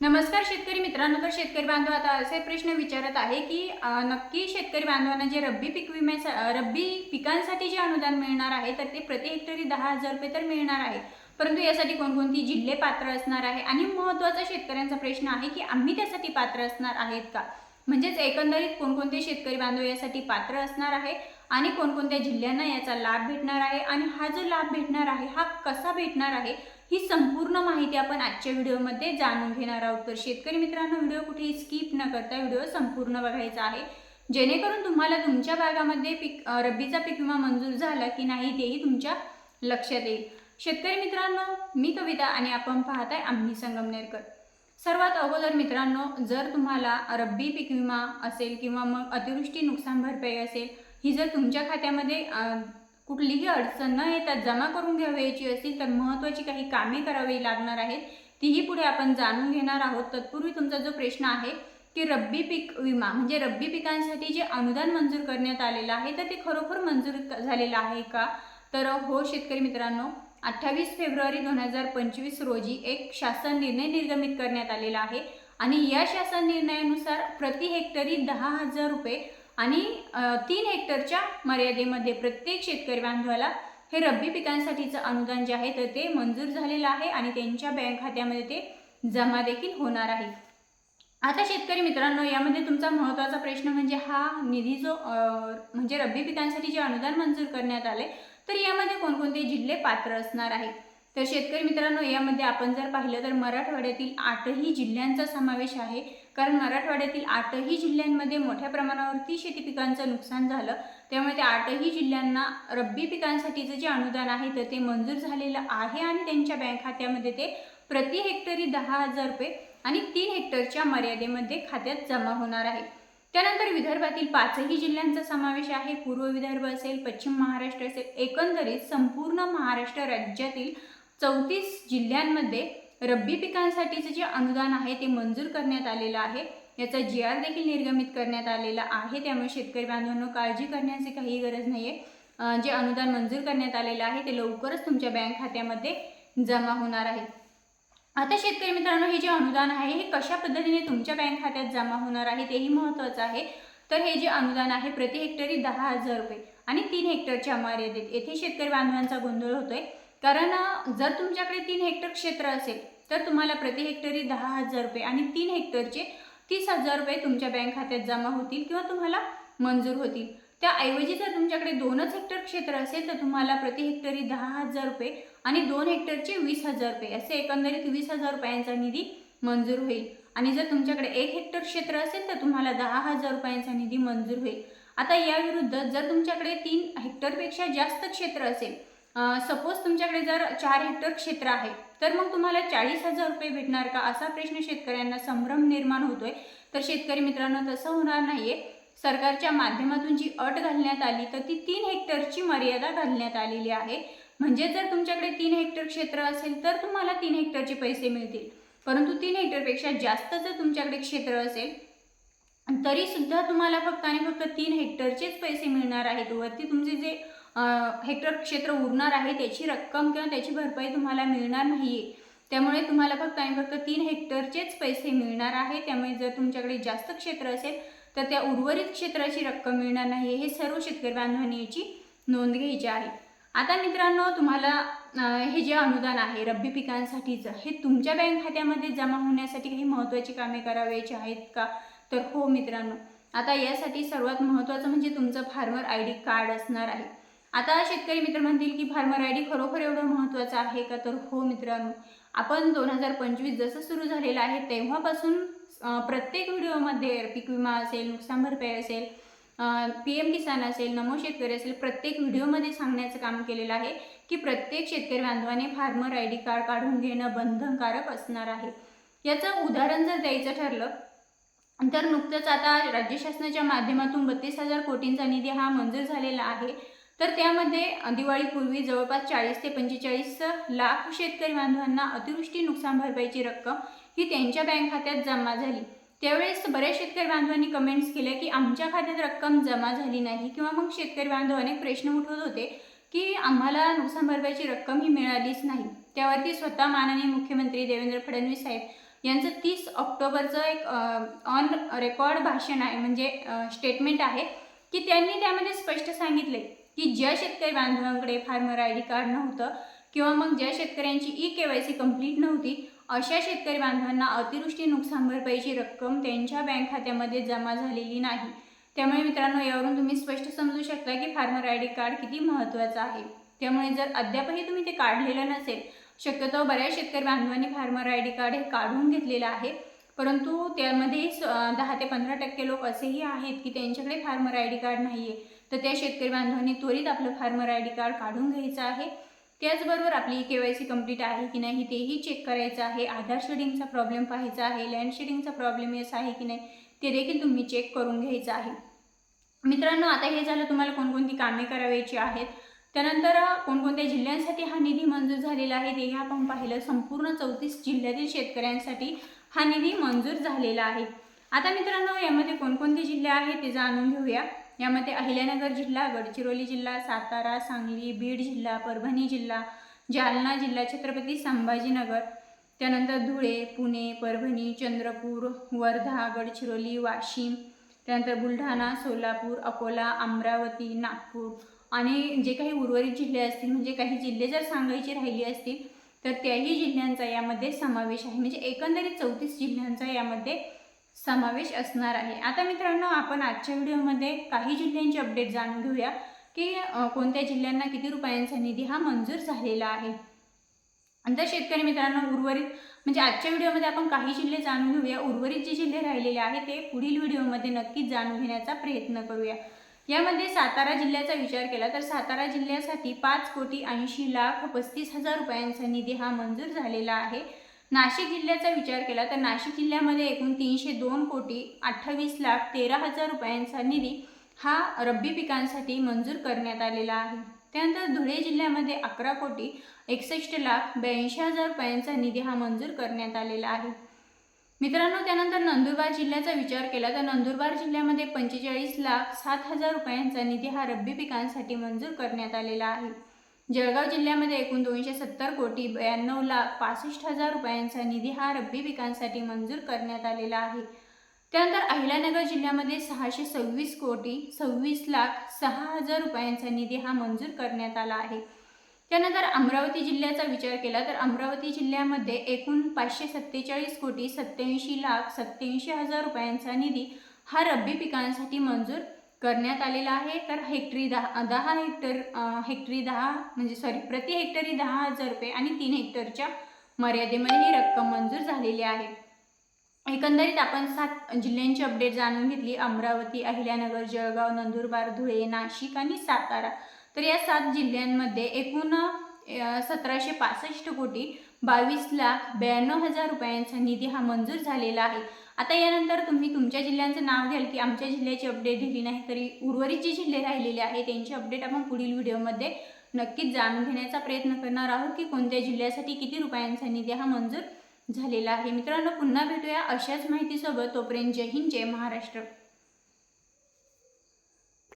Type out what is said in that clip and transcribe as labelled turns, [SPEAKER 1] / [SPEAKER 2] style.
[SPEAKER 1] नमस्कार शेतकरी मित्रांनो, तर शेतकरी बांधव आता असे प्रश्न विचारत आहे की नक्की शेतकरी बांधवांना जे रब्बी पिकांसाठी जे अनुदान मिळणार आहे तर ते प्रति हेक्टरी 10,000 रुपये तर मिळणार आहे, परंतु यासाठी कोणकोणती जिल्हे पात्र असणार आहे आणि महत्त्वाचा शेतकऱ्यांचा प्रश्न आहे की आम्ही त्यासाठी पात्र असणार आहेत का, म्हणजेच एकंदरीत कोणकोणते शेतकरी बांधव यासाठी पात्र असणार आहे आणि कोणकोणत्या जिल्ह्यांना याचा लाभ भेटणार आहे आणि हा जो लाभ भेटणार आहे हा कसा भेटणार आहे ही संपूर्ण माहिती आपण आजच्या व्हिडिओमध्ये जाणून घेणार आहोत। तर शेतकरी मित्रांनो, व्हिडिओ कुठेही स्किप न करता व्हिडिओ संपूर्ण बघायचा आहे, जेणेकरून तुम्हाला तुमच्या भागामध्ये रब्बीचा पीक विमा मंजूर झाला की नाही तेही तुमच्या लक्षात येईल। शेतकरी मित्रांनो, मी कविता आणि आपण पाहताय आम्ही संगमनेरकर। सर्वात अगोदर मित्रांनो, जर तुम्हाला रब्बी पीक विमा असेल किंवा मग अतिवृष्टी नुकसान भरपाई असेल, ही जर तुमच्या खात्यामध्ये कुठलीही अडचण न येता जमा करून घ्यावयाची असेल तर महत्त्वाची काही कामे करावी लागणार आहेत, तीही पुढे आपण जाणून घेणार आहोत। तत्पूर्वी तुमचा जो प्रश्न आहे की रब्बी पीक विमा म्हणजे रब्बी पिकांसाठी जे अनुदान मंजूर करण्यात आलेलं आहे तर ते खरोखर मंजूर झालेलं आहे का? तर हो शेतकरी मित्रांनो, 28 फेब्रुवारी 2025 रोजी एक शासन निर्णय निर्गमित करण्यात आलेला आहे आणि या शासन निर्णयानुसार प्रति हेक्टरी 10,000 रुपये आणि 3 हेक्टरच्या मर्यादेमध्ये प्रत्येक शेतकरी बांधवाला हे रब्बी पिकांसाठीचं अनुदान जे आहे तर ते मंजूर झालेलं आहे आणि त्यांच्या बँक खात्यामध्ये ते जमा देखील होणार आहे। आता शेतकरी मित्रांनो, यामध्ये तुमचा महत्त्वाचा प्रश्न म्हणजे हा निधी जो म्हणजे रब्बी पिकांसाठी जे अनुदान मंजूर करण्यात आले तर यामध्ये कोणकोणते जिल्हे पात्र असणार आहेत? तर शेतकरी मित्रांनो, यामध्ये आपण जर पाहिलं तर मराठवाड्यातील 8ही जिल्ह्यांचा समावेश आहे, कारण मराठवाड्यातील 8ही जिल्ह्यांमध्ये मोठ्या प्रमाणावरती शेती पिकांचं नुकसान झालं, त्यामुळे त्या 8ही जिल्ह्यांना रब्बी पिकांसाठीचं जे अनुदान आहे तर ते मंजूर झालेलं आहे आणि त्यांच्या बँक खात्यामध्ये ते प्रति हेक्टरी 10,000 रुपये आणि 3 हेक्टरच्या मर्यादेमध्ये खात्यात जमा होणार आहे। त्यानंतर विदर्भातील 5ही जिल्ह्यांचा समावेश आहे, पूर्व विदर्भ असेल, पश्चिम महाराष्ट्र असेल, एकंदरीत संपूर्ण महाराष्ट्र राज्यातील 34 जिल्ह्यांमध्ये रब्बी पिकांसाठीचे जे अनुदान आहे ते मंजूर करण्यात आलेलं आहे। याचा GR देखील निर्गमित करण्यात आलेला आहे, त्यामुळे शेतकरी बांधवांनो काळजी करण्याची काही गरज नाही आहे। जे अनुदान मंजूर करण्यात आलेलं आहे ते लवकरच तुमच्या बँक खात्यामध्ये जमा होणार आहे। आता शेतकरी मित्रांनो, हे जे अनुदान आहे हे कशा पद्धतीने तुमच्या बँक खात्यात जमा होणार आहे तेही महत्त्वाचं आहे। तर हे जे अनुदान आहे प्रति हेक्टरी 10,000 रुपये आणि 3 हेक्टरच्या मर्यादेत, येथे शेतकरी बांधवांचा गोंधळ होतोय, कारण जर तुमच्याकडे 3 हेक्टर क्षेत्र असेल तर तुम्हाला प्रति हेक्टरी 10,000 रुपये आणि 3 हेक्टरचे 30,000 रुपये तुमच्या बँक खात्यात जमा होतील किंवा तुम्हाला मंजूर होतील। त्याऐवजी जर तुमच्याकडे 2च हेक्टर क्षेत्र असेल तर तुम्हाला प्रति हेक्टरी 10,000 रुपये आणि 2 हेक्टरचे 20,000 रुपये असे एकंदरीत 20,000 रुपयांचा निधी मंजूर होईल। आणि जर तुमच्याकडे 1 हेक्टर क्षेत्र असेल तर तुम्हाला 10,000 रुपयांचा निधी मंजूर होईल। आता याविरुद्ध जर तुमच्याकडे 3 हेक्टरपेक्षा जास्त क्षेत्र असेल, सपोज तुमच्याकडे जर 4 हेक्टर क्षेत्र आहे तर मग तुम्हाला 40,000 रुपये भेटणार का, असा प्रश्न शेतकऱ्यांना संभ्रम निर्माण होतोय। तर शेतकरी मित्रांनो, तसं होणार नाहीये। सरकारच्या माध्यमातून जी अट घालण्यात आली तर ती 3 हेक्टरची मर्यादा घालण्यात आलेली आहे, म्हणजे जर तुमच्याकडे 3 हेक्टर क्षेत्र असेल तर तुम्हाला 3 हेक्टरचे पैसे मिळतील, परंतु 3 हेक्टरपेक्षा जास्त जर तुमच्याकडे क्षेत्र असेल तरी सुद्धा तुम्हाला फक्त आणि फक्त 3 हेक्टरचेच पैसे मिळणार आहेत। वरती तुमचे जे हेक्टर क्षेत्र उरणार आहे त्याची रक्कम किंवा त्याची भरपाई तुम्हाला मिळणार नाहीये, त्यामुळे तुम्हाला फक्त आणि फक्त 3 हेक्टरचेच पैसे मिळणार आहे। त्यामुळे जर तुमच्याकडे जास्त क्षेत्र असेल तर त्या उर्वरित क्षेत्राची रक्कम मिळणार नाही, हे सर्व शेतकरी बांधवांनी याची नोंद घ्यायची आहे। आता मित्रांनो, तुम्हाला हे जे अनुदान आहे रब्बी पिकांसाठीचं हे तुमच्या बँक खात्यामध्ये जमा होण्यासाठी काही महत्त्वाची कामे करावयाची आहेत का? तर हो मित्रांनो, आता यासाठी सर्वात महत्त्वाचं म्हणजे तुमचं फार्मर ID कार्ड असणार आहे। आता शेतकरी मित्र म्हणतील की फार्मर ID खरोखर एवढं महत्त्वाचं आहे का? तर हो मित्रांनो, आपण 2025 जसं सुरू झालेलं आहे तेव्हापासून प्रत्येक व्हिडिओमध्ये पीक विमा असेल, नुकसान भरपाई असेल, PM किसान असेल, नमो शेतकरी असेल, प्रत्येक व्हिडिओमध्ये सांगण्याचं काम केलेलं आहे की प्रत्येक शेतकरी बांधवाने फार्मर ID कार्ड काढून घेणं बंधनकारक असणार आहे। याचं उदाहरण जर द्यायचं ठरलं तर नुकतंच आता राज्य शासनाच्या माध्यमातून 32,000 कोटींचा निधी हा मंजूर झालेला आहे, तर त्यामध्ये दिवाळीपूर्वी जवळपास 40 ते 45 लाख शेतकरी बांधवांना अतिवृष्टी नुकसान भरपाईची रक्कम ही त्यांच्या बँक खात्यात जमा झाली। त्यावेळेस बऱ्याच शेतकरी बांधवांनी कमेंट्स केल्या की आमच्या खात्यात रक्कम जमा झाली नाही, किंवा मग शेतकरी बांधव अनेक प्रश्न उठवत होते की आम्हाला नुकसान भरपाईची रक्कम ही मिळालीच नाही। त्यावरती स्वतः माननीय मुख्यमंत्री देवेंद्र फडणवीस साहेब यांचं 30 ऑक्टोबरचं एक ऑन रेकॉर्ड भाषण आहे, म्हणजे स्टेटमेंट आहे की त्यांनी त्यामध्ये स्पष्ट सांगितले की ज्या शेतकरी बांधवांकडे फार्मर आय डी कार्ड नव्हतं किंवा मग ज्या शेतकऱ्यांची KYC कंप्लीट नव्हती, अशा शेतकरी बांधवांना अतिवृष्टी नुकसान भरपाईची रक्कम त्यांच्या बँक खात्यामध्ये जमा झालेली नाही. त्यामुळे मित्रांनो, यावरून तुम्ही स्पष्ट समजू शकता की फार्मर आय डी कार्ड किती महत्त्वाचं आहे. त्यामुळे जर अद्यापही तुम्ही ते काढलेलं नसेल, शक्यतो बऱ्याच शेतकरी बांधवांनी फार्मर आय डी कार्ड हे काढून घेतलेलं आहे, परंतु त्यामध्ये 10 ते 15% लोक असेही आहेत की त्यांच्याकडे फार्मर आय डी कार्ड नाही आहे. तर त्या शेतकरी बांधवांनी त्वरित आपलं फार्मर आय डी कार्ड काढून घ्यायचं आहे. त्याचबरोबर आपली KYC कंप्लीट आहे की नाही तेही चेक करायचं आहे. आधार शेडिंगचा प्रॉब्लेम पाहायचा आहे, लँड शेडिंगचा प्रॉब्लेम येस आहे की नाही ते देखील तुम्ही चेक करून घ्यायचं आहे. मित्रांनो, आता हे झालं तुम्हाला कोणकोणती कामे करायची आहेत. त्यानंतर कोणकोणत्या जिल्ह्यांसाठी हा निधी मंजूर झालेला आहे तेही आपण पाहिलं. संपूर्ण 34 जिल्ह्यातील शेतकऱ्यांसाठी हा निधी मंजूर झालेला आहे. आता मित्रांनो, यामध्ये कोणकोणते जिल्हे आहेत ते जाणून घेऊया. यामध्ये अहिल्यानगर जिल्हा, गडचिरोली जिल्हा, सातारा, सांगली, बीड जिल्हा, परभणी जिल्हा, जालना जिल्हा, छत्रपती संभाजीनगर, त्यानंतर धुळे, पुणे, परभणी, चंद्रपूर, वर्धा, गडचिरोली, वाशिम, त्यानंतर बुलढाणा, सोलापूर, अकोला, अमरावती, नागपूर आणि जे काही उर्वरित जिल्हे असतील, म्हणजे काही जिल्हे जर सांगायचे राहिले असतील तर त्याही जिल्ह्यांचा यामध्ये समावेश आहे. म्हणजे एकंदरीत 34 जिल्ह्यांचा यामध्ये समावेश असणार आहे. आता मित्रांनो, आपण आजच्या व्हिडिओमध्ये काही जिल्ह्यांची अपडेट जाणून घेऊया की कोणत्या जिल्ह्यांना किती रुपयांचा निधी हा मंजूर झालेला आहे. नंतर शेतकरी मित्रांनो, उर्वरित म्हणजे आजच्या व्हिडिओमध्ये आपण काही जिल्हे जाणून घेऊया. उर्वरित जे जिल्हे राहिलेले आहेत ते पुढील व्हिडिओमध्ये नक्कीच जाणून घेण्याचा प्रयत्न करूया. यामध्ये सातारा जिल्ह्याचा विचार केला तर सातारा जिल्ह्यासाठी 5,80,35,000 रुपयांचा निधी हा मंजूर झालेला आहे. नाशिक जिल्ह्याचा विचार केला तर नाशिक जिल्ह्यामध्ये एकूण 302,28,13,000 रुपयांचा निधी हा रब्बी पिकांसाठी मंजूर करण्यात आलेला आहे. त्यानंतर धुळे जिल्ह्यामध्ये 11,61,82,000 रुपयांचा निधी हा मंजूर करण्यात आलेला आहे. मित्रांनो, त्यानंतर नंदुरबार जिल्ह्याचा विचार केला तर नंदुरबार जिल्ह्यामध्ये 45,07,000 रुपयांचा निधी हा रब्बी पिकांसाठी मंजूर करण्यात आलेला आहे. जळगाव जिल्ह्यामध्ये एकूण 270,92,65,000 रुपयांचा निधी हा रब्बी पिकांसाठी मंजूर करण्यात आलेला आहे. त्यानंतर अहिल्यानगर जिल्ह्यामध्ये 626,26,06,000 रुपयांचा निधी हा मंजूर करण्यात आला आहे. त्यानंतर अमरावती जिल्ह्याचा विचार केला तर अमरावती जिल्ह्यामध्ये एकूण 547,87,87,000 रुपयांचा निधी हा रब्बी पिकांसाठी मंजूर करण्यात आलेला आहे. तर प्रति हेक्टरी 10,000 रुपये आणि 3 हेक्टरच्या मर्यादेमध्ये ही रक्कम मंजूर झालेली आहे. एकंदरीत आपण 7 जिल्ह्यांची अपडेट जाणून घेतली. अमरावती, अहिल्यानगर, जळगाव, नंदुरबार, धुळे, नाशिक आणि सातारा. तर या 7 जिल्ह्यांमध्ये एकूण 1,765,22,92,000 रुपयांचा निधी हा मंजूर झालेला आहे. आता यानंतर तुम्ही तुमच्या जिल्ह्यांचं नाव घ्याल की आमच्या जिल्ह्याची अपडेट दिली नाही, तरी उर्वरित जे जिल्हे राहिलेले आहेत त्यांची अपडेट आपण पुढील व्हिडिओमध्ये नक्कीच जाणून घेण्याचा प्रयत्न करणार आहोत की कोणत्या जिल्ह्यासाठी किती रुपयांचा निधी हा मंजूर झालेला आहे. मित्रांनो, पुन्हा भेटूया अशाच माहितीसोबत. तोपर्यंत जय हिंद, जय महाराष्ट्र.